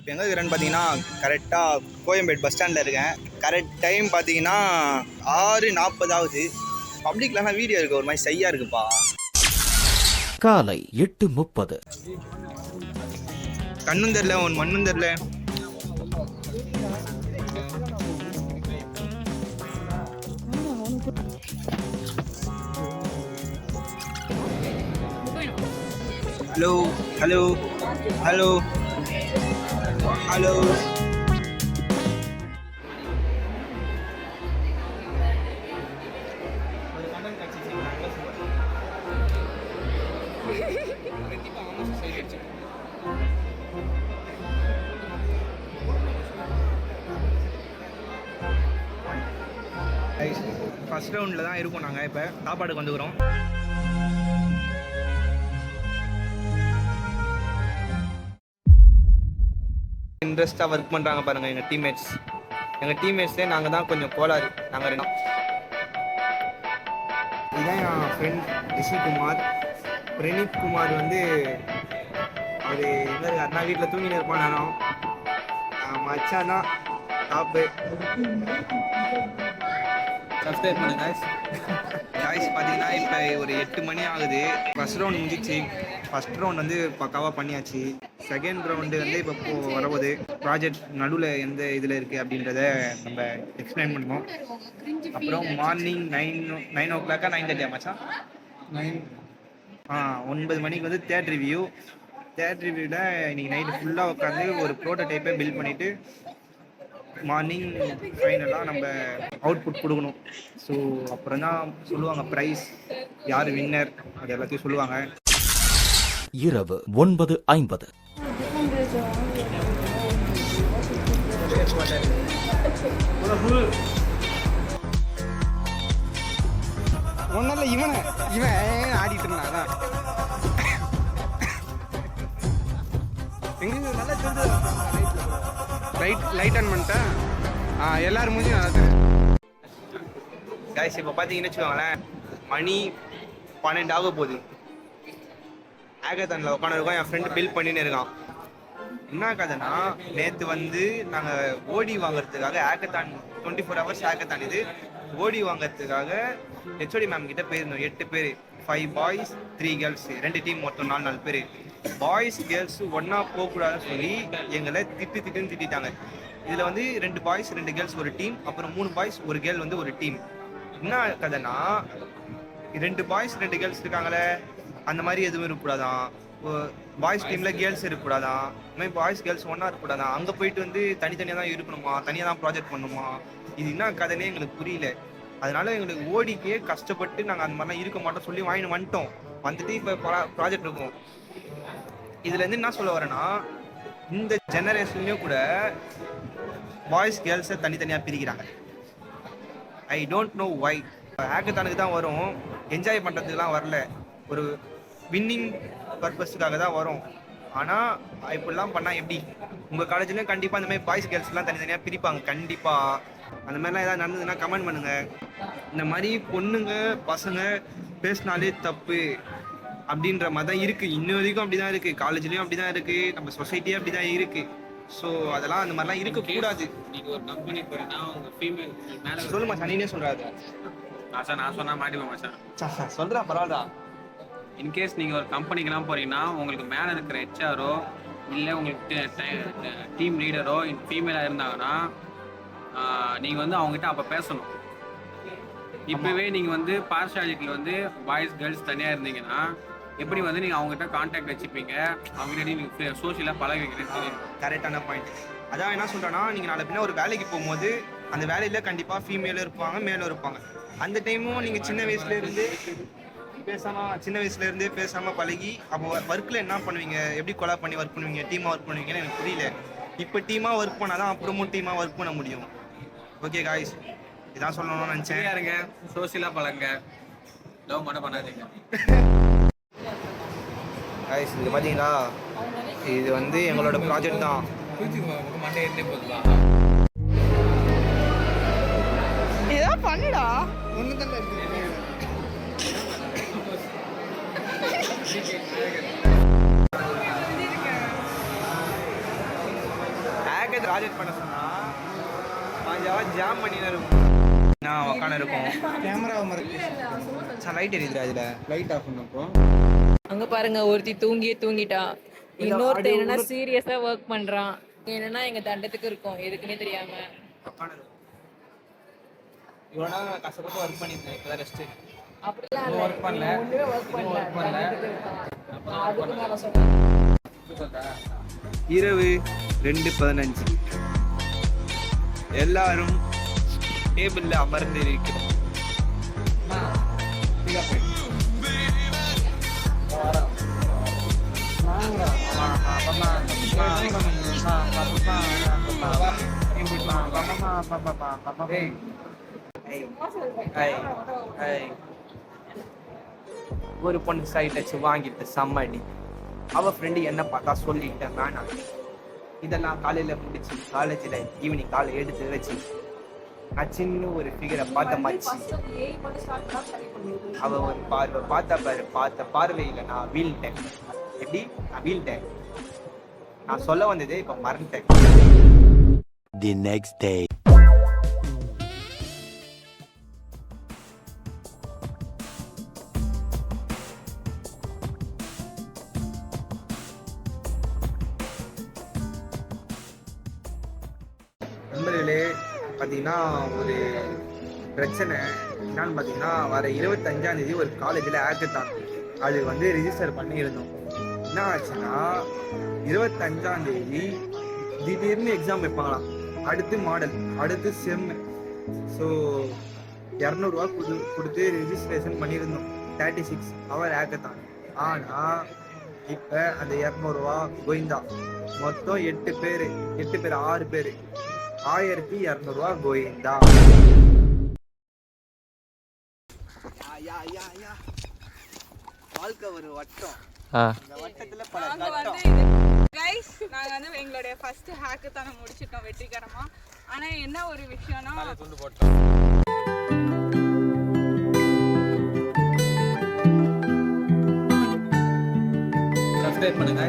இப்போ எங்கே இருக்கிறேன்னு பார்த்தீங்கன்னா கரெக்டாக கோயம்பேடு பஸ் ஸ்டாண்டில் இருக்கேன். கரெக்ட் டைம் பார்த்தீங்கன்னா 6:40 ஆகுது. பப்ளிக்லாம் வீடியோ இருக்குது, ஒரு மாதிரி சையாக இருக்குப்பா. காலை 8:30. கண்ணும் தெரில ஒன்று மண்ணும் தெரில. Hello hello hello hello. First ரவுண்டில் தான் இருக்கோம். நாங்கள் இப்போ சாப்பாடுக்கு வந்துக்கிறோம். இன்ட்ரெஸ்ட்டாக ஒர்க் பண்ணுறாங்க பாருங்கள் எங்கள் டீம்மேட்ஸ்லேயே நாங்கள் தான் கொஞ்சம் கோளாறு. நாங்கள் ரெண்டும் இதுதான் என் ஃப்ரெண்ட் ரிஷிகுமார். பிரணீத் குமார் வந்து அவர் எங்கே இருக்காருன்னா வீட்டில் தூங்கிட்டு இருப்பான். நேரம் மச்சான் தான் டாப்பு. சப்ஸ்கிரைப் பண்ணுங்க காய்ஸ். பார்த்தீங்கன்னா இப்போ ஒரு 8 மணி ஆகுது. ஃபர்ஸ்ட் ரவுண்ட் முடிஞ்சிச்சு. ஃபர்ஸ்ட் ரவுண்ட் வந்து பக்காவாக பண்ணியாச்சு. செகண்ட் ரவுண்டு வந்து இப்போ வரப்போகுது. ப்ராஜெக்ட் நடுவில் எந்த இதில் இருக்குது அப்படின்றத நம்ம எக்ஸ்பிளைன் பண்ணுவோம். அப்புறம் மார்னிங் 9 o'clock 9:30 மச்சான் 9 மணிக்கு வந்து தேர்ட் ரிவ்யூவில் இன்றைக்கி நைட்டு ஃபுல்லாக உட்காந்து ஒரு ப்ரோட்டோடைப்பை பில்ட் பண்ணிவிட்டு மார்னிங் ஃபைனலாக நம்ம அவுட்புட் கொடுக்கணும். ஸோ அப்புறம் தான் சொல்லுவாங்க ப்ரைஸ், யார் வின்னர், அது எல்லாத்தையும் சொல்லுவாங்க. இரவு 9:50. ஒன்றும் இவன் ஆடிட்டு இருந்தாங்க. எங்களுக்கு நல்லா தெரிஞ்சு லைட் ஆன் பண்ணிட்டேன். எல்லாரும் முடிஞ்சு நல்லா தெரியும் காய்ஸ். இப்போ பார்த்தீங்கன்னு வச்சுக்கோங்களேன், மணி 12 ஆக போகுது. ஹேக்கத்தானில் உட்காந்துருக்கோம். என் ஃப்ரெண்டு பில் பண்ணின்னு இருக்கான். என்ன கதைன்னா, நேற்று வந்து நாங்கள் ஓடி வாங்குறதுக்காக ஹேக்கத்தான் 24 hours ஹேக்கத்தான் இது ஓடி வாங்குறதுக்காக ஹெச்ஓடி மேம் கிட்ட போயிருந்தோம். 8 பேர், 5 பாய்ஸ் 3 கேர்ள்ஸ், 2 டீம், மொத்தம் 4 பேர். பாய்ஸ் கேர்ள்ஸ் ஒன்றா போகக்கூடாதுன்னு சொல்லி எங்களை திட்டிட்டாங்க. இதில் வந்து 2 பாய்ஸ் 2 கேர்ள்ஸ் ஒரு டீம், அப்புறம் 3 பாய்ஸ் 1 கேர்ள் வந்து ஒரு டீம். என்ன கதைன்னா, 2 பாய்ஸ் 2 கேர்ள்ஸ் இருக்காங்களே, அந்த மாதிரி எதுவும் இருக்கக்கூடாதான். பாய்ஸ் டீமில் கேர்ள்ஸ் இருக்கக்கூடாதான். இந்த மாதிரி பாய்ஸ் கேர்ள்ஸ் ஒன்றா இருக்கக்கூடாதான். அங்கே போயிட்டு வந்து தனித்தனியாக தான் இருக்கணுமா, தனியாக தான் ப்ராஜெக்ட் பண்ணணுமா, இது என்ன கதைன்னே எங்களுக்கு புரியல. அதனால எங்களுக்கு ஓடிக்கே கஷ்டப்பட்டு நாங்கள் அந்த மாதிரிலாம் இருக்க மாட்டோம் சொல்லி வந்துட்டு இப்போ ப்ராஜெக்ட் இருக்கும். இதுலேருந்து என்ன சொல்ல வரேன்னா, இந்த ஜெனரேஷன்லேயும் கூட பாய்ஸ் கேர்ள்ஸை தனித்தனியாக பிரிக்கிறாங்க. I don't know why. ஹேக்கத்தானுக்கு தான் வரும், என்ஜாய் பண்ணுறதுக்குலாம் வரல, ஒரு வின்னிங் பர்பஸுக்காக தான் வரும். ஆனால் இப்படிலாம் பண்ணால் எப்படி? உங்கள் காலேஜ்லேயும் கண்டிப்பாக அந்த மாதிரி பாய்ஸ் கேர்ள்ஸ்லாம் தனித்தனியாக பிரிப்பாங்க. கண்டிப்பாக அந்த மாதிரிலாம் ஏதாவது நடந்ததுன்னா கமெண்ட் பண்ணுங்கள். இந்த மாதிரி பொண்ணுங்க பசங்க பேசினாலே தப்பு அப்படின்ற மாதிரி தான் இருக்குது. இன்னும் வரைக்கும் அப்படி தான் இருக்குது. காலேஜ்லேயும் அப்படி தான் இருக்குது. நம்ம சொசைட்டியும் அப்படி தான் இருக்குது. ஸோ அதெல்லாம் அந்த மாதிரிலாம் இருக்கக்கூடாது. நீங்கள் ஒரு கம்பெனி போகிறீங்கன்னா உங்கள் ஃபீமேல் மேலே சொல்லு மச்சான், நீனே சொல்கிறாரு. நான் சொன்னால் மாட்டிப்பேன் மச்சான். சொல்கிறா பரவாயில்ல. இன்கேஸ் நீங்கள் ஒரு கம்பெனிக்கெலாம் போகிறீங்கன்னா உங்களுக்கு மேலே இருக்கிற ஹெச்ஆரோ இல்லை உங்களுக்கு டீம் லீடரோ ஃபீமேலாக இருந்தாங்கன்னா நீங்கள் வந்து அவங்ககிட்ட அப்போ பேசணும். இப்போவே நீங்கள் வந்து பார்ஷாலிட்டியில் வந்து பாய்ஸ் கேர்ள்ஸ் தனியாக இருந்தீங்கன்னா எப்படி வந்து நீங்கள் அவங்ககிட்ட கான்டாக்ட் வச்சுப்பீங்க, அவங்ககிட்ட நீங்கள் சோஷியலாக பழகுவீங்கன்னு தெரியும். கரெக்டான பாயிண்ட். அதான் என்ன சொல்கிறேன்னா, நீங்கள் நாளை பின்ன ஒரு வேலைக்கு போகும்போது அந்த வேலையில் கண்டிப்பாக ஃபீமேலும் இருப்பாங்க, மேலும் இருப்பாங்க. அந்த டைமும் நீங்கள் சின்ன வயசுலேருந்தே பேசாமல் பழகி அப்போ ஒர்க்கில் என்ன பண்ணுவீங்க, எப்படி கொலா பண்ணி ஒர்க் பண்ணுவீங்க, டீமாக ஒர்க் பண்ணுவீங்கன்னு எனக்கு புரியல. இப்போ டீமாக ஒர்க் பண்ணால் தான் அப்புறமும் டீமாக ஒர்க் பண்ண முடியும். ஓகே காய்ஸ், இதான் சொல்லணும்னு நினச்சேன். இருங்க, சோஷியலாக பழங்க, லவ் மட்டும் பண்ணாதீங்க காய்ஸ். இது பார்த்தீங்களா, இது வந்து எங்களோட ப்ராஜெக்ட் தான். ஏதோ பண்ணுடா. ஒன்று தான் ப்ராஜெக்ட் பண்ண சொன்னா கொஞ்சம் ஜாம் பண்ணின்னு இருக்கும். நான் உக்காந்து இருக்கும். கேமரா மறக்க லைட் எரியுது அதுல. லைட் ஆஃப் பண்ணப்போ அங்க பாருங்க ஒருத்தி தூங்கிட்டா. இன்னொருத்த என்னன்னா சீரியஸா ஒர்க் பண்றான். என்னன்னா எங்க தண்டத்துக்கு இருக்கும் எதுக்குன்னே தெரியாம. உக்காந்து இருக்கும். இவ்வளோ நாள் கஷ்டப்பட்டு ஒர்க் பண்ணியிருந்தேன். இப்போதான் ரெஸ்ட்டு. அப்படிலாம் இல்ல. ஒர்க் பண்ணல. ஒண்ணுமே ஒர்க் பண்ணல. பண்ணல. தண்டத்துக்கு இருக்கான். அதுக்கு மேல சொல்றேன். இரவு 2:15 எல்லாரும் டேபிள்ல அமர்ந்து இருக்கிறோம். ஒரு பொண்ணு சைட் வச்சு வாங்கிட்டு செம்மடி. அவ ஃப்ரெண்டு என்ன பார்த்தா சொல்லிட்டேன் வேணாம். இதெல்லாம் காலையில முடிச்சு காலேஜில் ஈவினிங் காலை எடுத்து வச்சு நான் சின்ன ஒரு ஃபிகரை பார்த்த மாச்சு. அவ ஒரு பார்வை பார்த்த பார்வையில் நான் வீழ்ட்டேன். எப்படி நான் வீழ்ட்டேன். நான் சொல்ல வந்ததே இப்ப மறந்துட்டேன். The next day. நண்பர்களே பார்த்தீங்கன்னா ஒரு பிரச்சனை என்னன்னு பார்த்தீங்கன்னா வர 25ஆம் தேதி ஒரு காலேஜில் ஆக்கத்தான் அது வந்து ரிஜிஸ்டர் பண்ணியிருந்தோம். என்ன ஆச்சுன்னா 25ஆம் தேதி திடீர்னு எக்ஸாம் வைப்பாங்களாம். அடுத்து மாடல், அடுத்து செம். ஸோ 200 கொடுத்து ரெஜிஸ்ட்ரேஷன் பண்ணியிருந்தோம். 36 ஹவர் ஆக்கத்தான். ஆனால் இப்போ அந்த 200 கோயிந்தா. மொத்தம் 8 பேர் 6 பேர் 1200 கோயிந்தா. வாழ்க்கை ஒரு வட்டம். இந்த வட்டத்துல பல கட்டம். கைஸ் நாங்க வந்து எங்களுடைய ஃபர்ஸ்ட் ஹேக்கத்தான முடிச்சிட்டோம் வெற்றிகரமா. ஆனா என்ன ஒரு விஷயம்னா சப்ஸ்கிரைப் பண்ணுங்க.